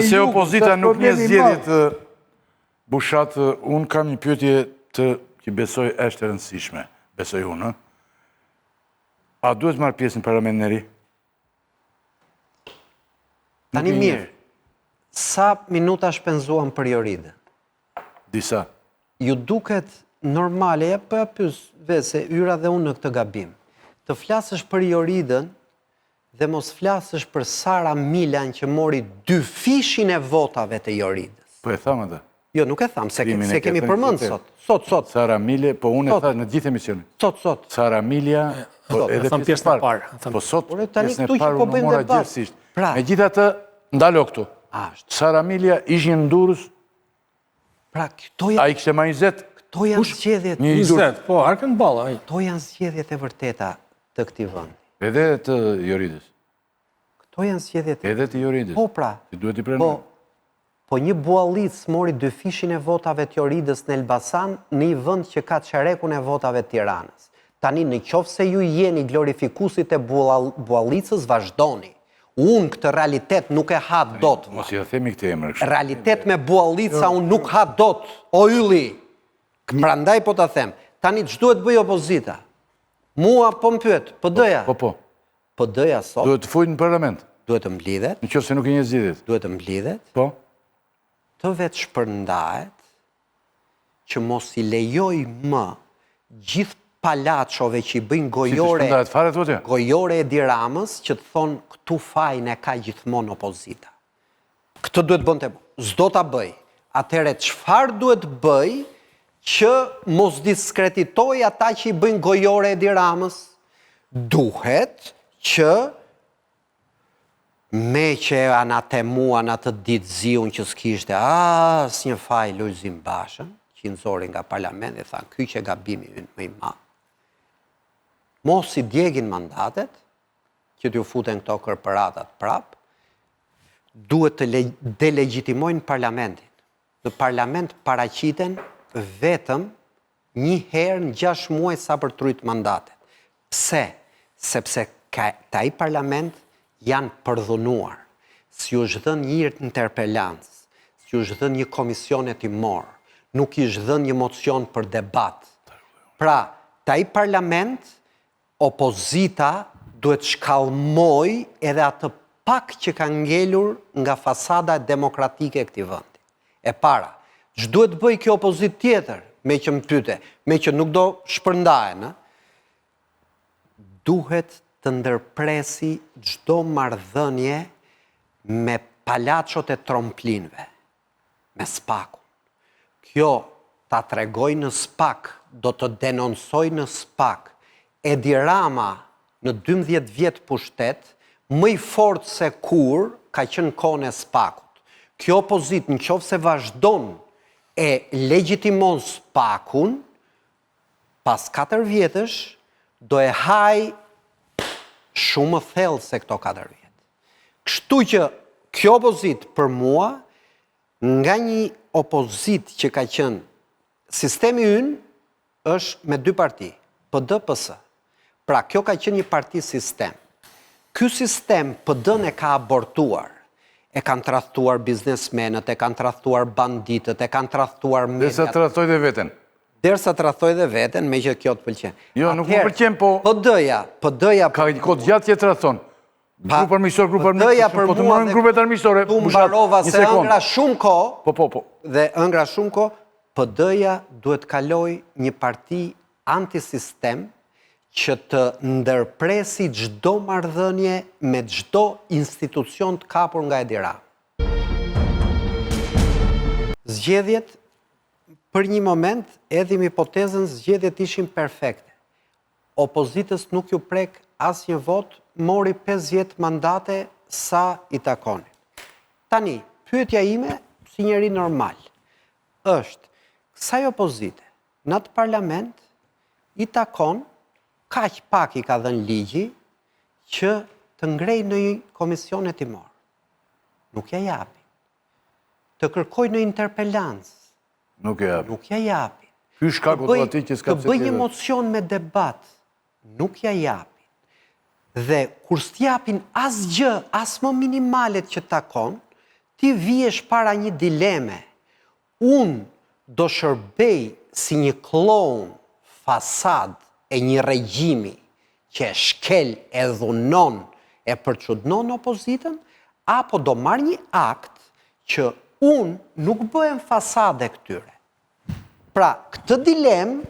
Nëse opozita nuk një zgjedhjet Bushat, unë kam një pyetje që besoj është e rëndësishme, besoj unë. A duhet marrë pjesë në parlamentin e ri? Tani mirë, sa minuta shpenzuam për Joridën? Disa. Ju duket normale, për pys vese, Yra dhe unë në këtë gabim, të flasësh për Joridën dhe mos flasësh për Sara Milan që mori 2 fishin e votave të Joridës. Po e thamë atë. Jo, nuk e thamë, se kemi përmënd sot. Sot. Sara Milja, po unë e thamë në gjithë emisionin. Sot. Sara Milja, edhe pjesën e parë. Po sot, pjesën e parë unë mora gjithësisht. Me gjithë atë, ndalo këtu. Sara Milja ishin në Durrës, a i kështë ma 20? Këto janë zgjedhjet. 20, po, arkën balla. Këto janë zgjedhjet e vërteta të këtij vendi. Edhe të Joridës. Këto janë zgjedhjet. Edhe të Joridës. Po pra. Ti duhet i pranoj. Po një buallic mori 2 fishin e votave të Joridës në Elbasan në një vend që ka çarekun e votave të Tiranës. Tani në qoftë se ju jeni glorifikusit e buallicës, vazhdoni. Unë këtë realitet nuk e ha dot. Mos i themi këtë emër. Realitet me buallica unë nuk ha dot. O ylli. Prandaj po ta them. Tani ç'duhet bëj opozita? Mua po më pyet, PD-ja. Po. PD-ja sot. Duhet të fujt në parlament. Duhet të mblidhet. Në qoftë se nuk e një zgjedhjet. Duhet të mblidhet. Po. Të vetë shpërndahet që mos i lejoj më gjithë palachove që i bëjnë gojore e Edi Ramës që të thonë këtu fajnë e ka gjithmonë opozita. Këtë duhet bënd të bëj. Zdo ta bëj. Atëre çfarë duhet bëj që mos diskreditoj ata që i bëjnë gojore e Edi Ramës? Duhet që me që anatemuan atë ditë ziun që s'kishte asnjë faj Lulzim Bashën, që nxori nga parlamenti dhe thanë, ky që gabimi ynë më i madh. Mos i djegin mandatet, që t'ju futen këto kërpëratat prap, duhet të delegjitimojnë parlamentin. Në parlament paraqiten vetëm një herë në 6 muaj sa për trujt mandatet. Pse? Sepse ai parlament janë përdhunuar, si u zhdhën një interpelancë, si u zhdhën një komision hetimor, nuk i zhdhën një mocion për debat. Pra, taj parlament, opozita duhet shkallmoj edhe atë pak që ka ngelur nga fasada demokratike e këtij vendi. E para, ç'duhet bëj kjo opozit tjetër, me që më pyete, me që nuk do shpërndahen, duhet të ndërpresi çdo marrëdhënie me palachot e tromplinëve, me SPAK-un. Kjo ta tregoj në SPAK, do të denoncoj në SPAK. Edi Rama në 12 vjet pushtet, më i fortë se kur ka qenë kohën e SPAK-ut. Kjo opozit në qoftë se vazhdon e legjitimon SPAK-un, pas 4 vjetësh do e haj shumë më thellë se këto 4 vjet. Kështu që kjo opozit për mua, nga një opozit që ka qenë, sistemi ynë është me 2 parti, PD, PS. Pra, kjo ka qenë një parti sistem. Ky sistem PD-n e ka abortuar, e kanë tradhtuar biznesmenët, e kanë tradhtuar banditët, e kanë tradhtuar mediat. Derisa tradhtoj dhe veten. Derisa tradhtoj dhe veten, me që kjo të pëlqen. Jo, nuk më pëlqen, po... PD-ja... Ka kod gjatë që tradhton. Grup armiqësor, po të marrën grupet armiqësore. Tu më mbarova se ëngra shumë kohë, Po. Dhe ëngra shumë kohë, PD-ja duhet kaloj një parti antisistem që të ndërpresi çdo marrëdhënie me çdo institucion të kapur nga Edi Rama. Zgjedhjet, për një moment, edhim hipotezën zgjedhjet ishin perfekte. Opozitës nuk ju prek asnjë vot, mori 50 mandate sa i takoni. Tani, pyetja ime, si njeri normal, është, kësaj opozite, në atë parlament, i takon, kaq pak i ka dhënë ligji, që të ngrej në një komision hetimor. Nuk ja japin. Të kërkoj në interpelancë. Nuk ja japin. Ky shkaku të atij që s'ka pse. Të bëj një mocion me debat. Nuk ja japin. Dhe kur s'tjapin asgjë, as më minimalet që takon, ti vihesh para një dileme. Unë do shërbej si një kloun fasad e një regjimi që e shkel e dhunon e përçudnon opozitën, apo do marrë një akt që unë nuk bëhem fasade këtyre. Pra, këtë dilemë,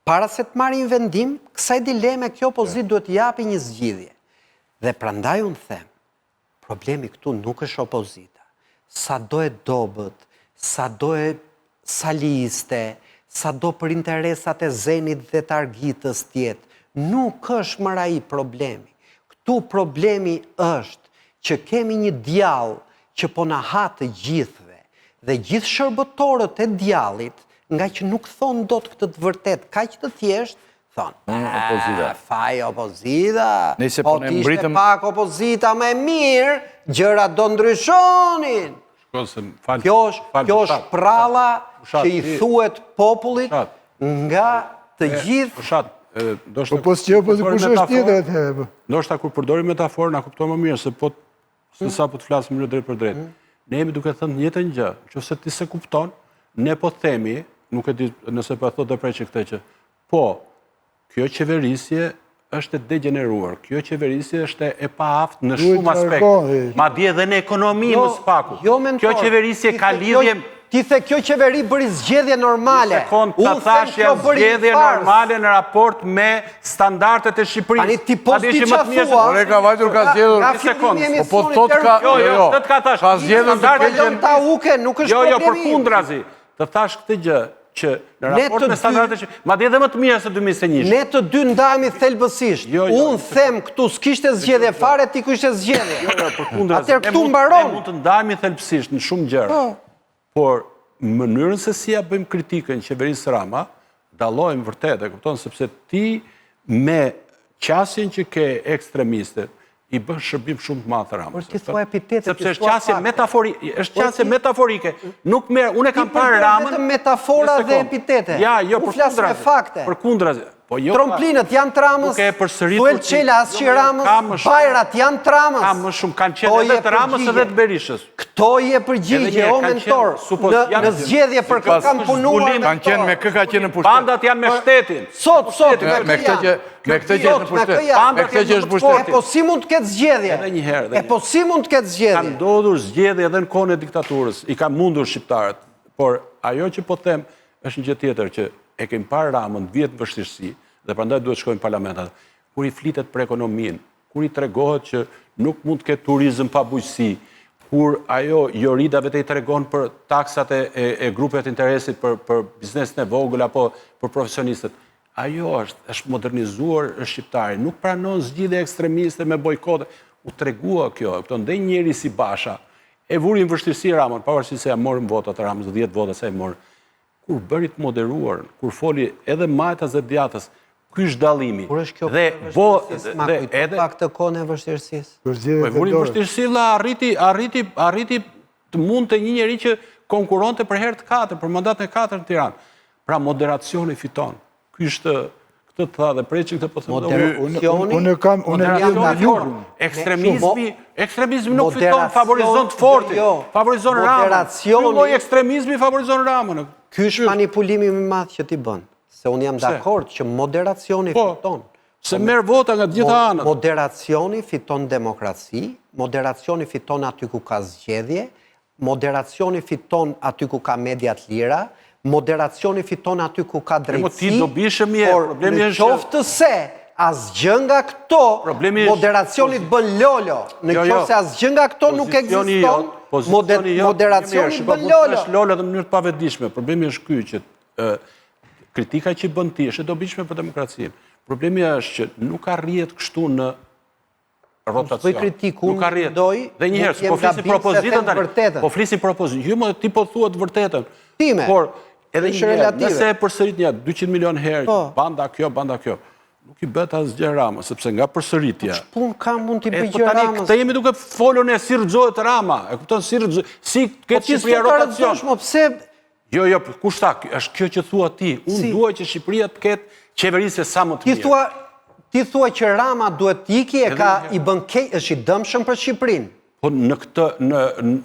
para se të marrin vendim, kësaj dileme kjo opozitë duhet të japi një zgjidhje. Dhe prandaj unë them, problemi këtu nuk është opozita. Sa do e dobët, sa do e saliste, sa do për interesat e Zenit dhe të Argitës tjetë, nuk është më ai problemi. Këtu problemi është që kemi një djallë që po na ha të gjithëve, dhe gjithë shërbëtorët e djallit, nga që nuk thonë do të këtë të vërtet, ka që të thjesht, thonë, faj opozita, po t'ishte pak opozita me mirë, gjëra do ndryshonin. Kjo është pralla që i thuet popullit nga të gjithë. Po s'qe kush është tjetër? Ndoshta kur përdori metaforë, na kupton më mirë, se sa po të flasim më drejt për drejt. Ne jemi duke thënë njëjtën gjë, nëse ti se kupton, ne po themi, nuk e di nëse po thotë preçi këtë që, po, kjo qeverisje është e degeneruar, kjo qeverisje është e paaftë në shumë aspekte, madje edhe në ekonomi më spaku. Kjo qeverisje ka lidhje. Ti the kjo qeveri bëri zgjedhje normale. Ta thash janë zgjedhje normale në raport me standardet e Shqipërisë. Ani ti po ti çfarë thua? Ore ka vajtur ka zgjedhur. Po thot ka. Jo, të ka thash. Ka zgjedhur standardet ta uke, nuk është problemi. Jo, përkundrazi. Të thash këtë gjë që në raport me standardet e Shqipërisë, madje edhe më të mira se 2021. Ne të dy ndahemi thelbësisht. Unë them këtu s'kishte zgjedhje fare, ti kishte zgjedhje. Jo, përkundrazi. Atëherë këtu mbaron. Ne mund të ndahemi thelbësisht në shumë gjëra. Por mënyrën se si ja bëjmë kritikën qeverisë Rama, dallojmë vërtet, e kupton, sepse ti me qasjen që ke ekstremiste, i bën shërbim shumë të madh Ramës. Por ti thua epitete, sepse është qasje metaforike, është qasje metaforike. Nuk merr, unë kam parë Ramën. Vetëm metafora dhe epitete. Ja, jo, përkundrazi. Përkundrazi. Po jo. Tromplinët janë Tramës. Thuel Çela asqi Ramës. Bajrat janë Tramës. Ka më shumë kanë qenë edhe të Ramës edhe të Berishës. Kto je përgjigje o mentor. Në zgjedhje për kë kanë punuar. Kanë qenë me kë ka qenë në pushtet. Bandat janë me shtetin. Sot me këtë që në pushtet. Me këtë që është pushtet. Po si mund të ketë zgjedhje? Edhe një herë. Po si mund të ketë zgjedhje? Ka ndodhur zgjedhje edhe në kohën e diktaturës. I ka mundur shqiptarët. Por ajo që po them është një gjë tjetër që e kemi parë Ramën vjet vështirësi dhe prandaj duhet shkojnë parlamentat. Kur i flitet për ekonominë, kur i tregohet që nuk mund të ketë turizëm pa bujqësi, kur ajo Jorida vetë i tregon për taksat e grupeve të interesit për biznesin e vogël apo për profesionistët. Ajo është modernizuar shqiptari, nuk pranon zgjidhje ekstremiste me bojkote. U tregua kjo, dhe njeri si Basha, e vurin vështirësi Ramën, pavarësisht se ja morën votat Ramës, 10 vota se e morën. Kur bërit moderuar, kur foli edhe Majtas dhe Djatës, ky është dallimi. Kur është kjo vështirësi, ma kujto pak të kohën e vështirësisë. Po e vurin vështirësi dhe arriti të mund të një njeri që konkuronte për herë të 4, për mandatën e 4 në Tiranë. Pra moderacioni fiton. Ky është këtë të tha dhe preqin këtë po thëmë. Ekstremizmi nuk fiton, favorizon të forti, favorizon Ramën. Ky ekstremizmi favorizon Ramën. Ky është manipulimi më madh që ti bën. Se unë jam dakord që moderacioni fiton. Se merr vota nga të gjitha anët. Moderacioni fiton demokraci, moderacioni fiton aty ku ka zgjedhje, moderacioni fiton aty ku ka media të lira, moderacioni fiton aty ku ka drejtësi, por në qoftë se asgjë nga këto, moderacioni të bën lolo. Në qoftë se asgjë nga këto nuk ekziston, moderacioni të bën lolo. Është lolo në mënyrë të pavetdijshme. Problemi është ky që kritika që bën ti është e dobishme për demokracinë. Problemi është që nuk arrihet kështu në rotacion. Nuk arrihet. Dhe njëherë, po flisim propozitën tani. Po flisim propozitën. Jo, ti po thua të vërtetën. Time. Por edhe një herë, nëse e përsërit një 200 milion herë, banda kjo, nuk i bëhet asgjë Rama, sepse nga përsëritja. Ç'pun ka mund t'i bëjë Ramës? Këtë jemi duke folur ne si rrëzohet Rama. E kupton si ketë Shqipëria rotacion. Pse? Jo, kush tha, është kjo që thua ti. Unë duaj që Shqipëria të ketë qeverisje sa më të mirë. Ti thua që Rama duhet t'iki e ka i bën keq, është i dëmshëm për Shqipërinë. Po në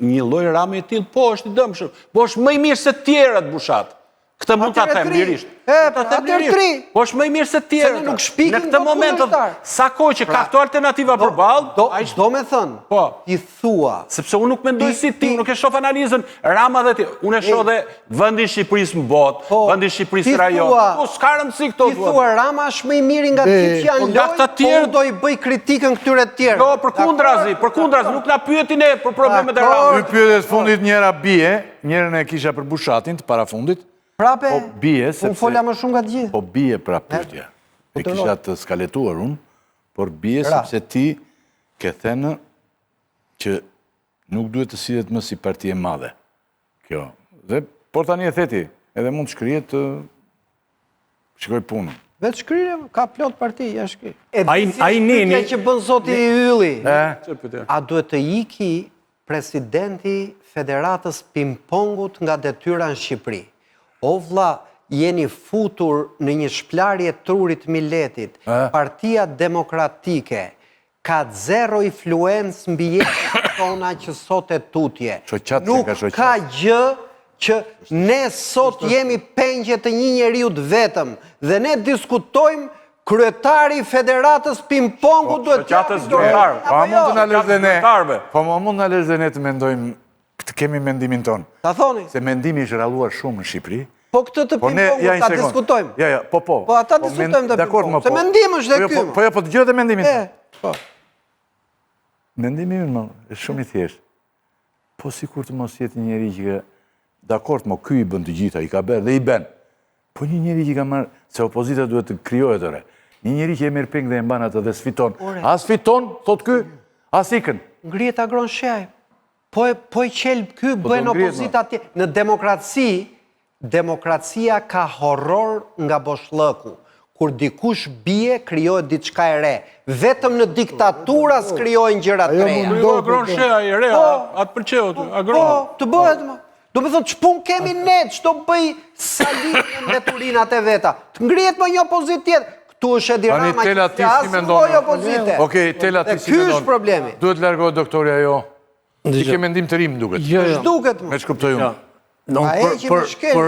një lloj rame e tillë, po është i dëmshëm. Po është më i mirë se tjerët, Bushat. Këtë mund ta them lirisht. Po është më i mirë se tjerët. Në këtë moment, sa kohë që ka këto alternativa përballë, do me thënë, i thua. Sepse unë nuk mendoj si ti, nuk e shoh analizën Rama dhe ti. Unë e shoh dhe vendin Shqipërisë në botë, vendin Shqipërisë rajon. Po s'ka rëndësi këto. Ti thua Rama është më i miri nga ti që janë lojë, po do i bëj kritikën këtyre të tjerë. Jo, përkundrazi, nuk na pyeti ne për problemet e Ramës. Ky pyetjes fundit njëra bie, njërën e kisha për Bushatin të parafundit. Prape, unë folja më shumë nga të gjithë. Po bie pra pyetja. E kisha të skaletuar unë, por bie sepse ti ke thënë që nuk duhet të sillet më si parti e madhe. Kjo. Dhe por tani e theti, edhe mund të shkrihet të shikoj punën. Vetë shkrije, ka plot parti, ja shkri. Ai nini që bën zoti Ylli. A duhet të iki presidenti Federatës Pingpongut nga detyra në Shqipëri? O vlla, jeni futur në një shplarje trurit miletit. Partia Demokratike ka zero influencë mbi jetën tona që sot e tutje. Nuk ka gjë që ne sot jemi pengje të një njeriut vetëm dhe ne diskutojmë kryetari Federatës Pingpongut duhet të qapi dorëtarë. Po mund të na lësh dhe ne. Po mund na lësh dhe ne të mendojmë të kemi mendimin tonë. Ta thoni. Se mendimi është ralluar shumë në Shqipëri. Po këtë të Pingpongut ta diskutojmë. Ja, po. Po ata diskutojmë të Pingpongut. Se mendim është dhe ky. Po të gjë dhe mendimin. Po. Mendimi im është shumë i thjeshtë. Po sikur të mos jetë një njeri që dakord mo ky i bën të gjitha, i ka bërë dhe i bën. Po një njeri që ka marrë se opozita duhet të krijohet ore. Një njeri që e merr peng dhe e mban atë dhe sfiton. As fiton, thot ky, as ikën. Ngrihet agron shaj. Po i qel ky bën opozita atje. Në demokraci, demokracia ka horror nga boshllëku. Kur dikush bie, krijohet diçka e re. Vetëm në diktatura s'krijohen gjëra të reja. Agron shaj e re, atë pëlqeu aty, agron. Po, të bëhet më. Do me thonë, ç'pun kemi ne, ç'do bëj Salini në mbeturinat e veta. Të ngrihet më një opozit tjetër. Këtu është Edi Rama që flasë loj opozite. Okej, Tela ti si mendon. Ky është problemi. Duhet largohet doktorja jo. Ti ke mendim të rim duket. Duket më. Me ç'kuptoj unë. A e që më shkel.